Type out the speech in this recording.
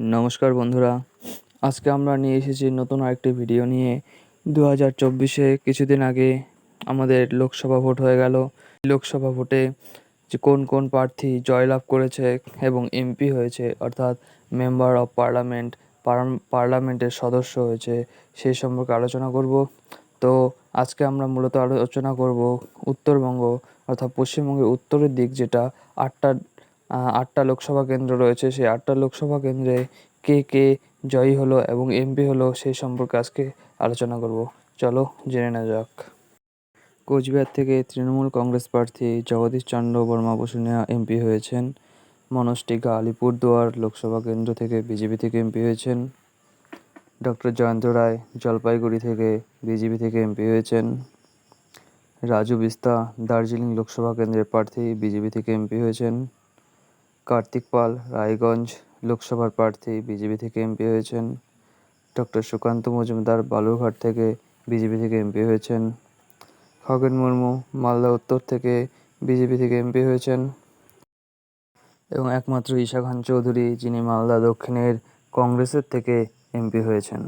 নমস্কার বন্ধুরা, আজকে আমরা নিয়ে এসেছি নতুন আরেকটি ভিডিও নিয়ে। 2024-এ কিছুদিন আগে আমাদের লোকসভা ভোট হয়ে গেল। লোকসভা ভোটে যে কোন কোন প্রার্থী জয়লাভ করেছে এবং এমপি হয়েছে, অর্থাৎ মেম্বার অফ পার্লামেন্ট, পার্লামেন্টের সদস্য হয়েছে, সেই সম্পর্কে আলোচনা করব। তো আজকে আমরা মূলত আলোচনা করব উত্তরবঙ্গ, অর্থাৎ পশ্চিমবঙ্গের উত্তরের দিক, যেটা আটটা আটটা লোকসভা কেন্দ্র রয়েছে। সেই আটটা লোকসভা কেন্দ্রে কে কে জয়ী হলো এবং এমপি হলো, সেই সম্পর্কে আজকে আলোচনা করব। চলো জেনে নেওয়া যাক। কোচবিহার থেকে তৃণমূল কংগ্রেস প্রার্থী জগদীশ চন্দ্র বর্মা বসুনিয়া এমপি হয়েছেন। মনোজ টিকা আলিপুরদুয়ার লোকসভা কেন্দ্র থেকে বিজেপি থেকে এমপি হয়েছেন। ডক্টর জয়ন্ত রায় জলপাইগুড়ি থেকে বিজেপি থেকে এমপি হয়েছেন। রাজু বিস্তা দার্জিলিং লোকসভা কেন্দ্রের প্রার্থী, বিজেপি থেকে এমপি হয়েছেন। কার্তিক পাল রায়গঞ্জ লোকসভার প্রার্থী, বিজেপি থেকে এমপি হয়েছেন। ডক্টর সুকান্ত মজুমদার বালুরঘাট থেকে বিজেপি থেকে এমপি হয়েছেন। খগেন মুর্মু মালদা উত্তর থেকে বিজেপি থেকে এমপি হয়েছেন। এবং একমাত্র ঈশা খান চৌধুরী, যিনি মালদা দক্ষিণের কংগ্রেসের থেকে এমপি হয়েছেন।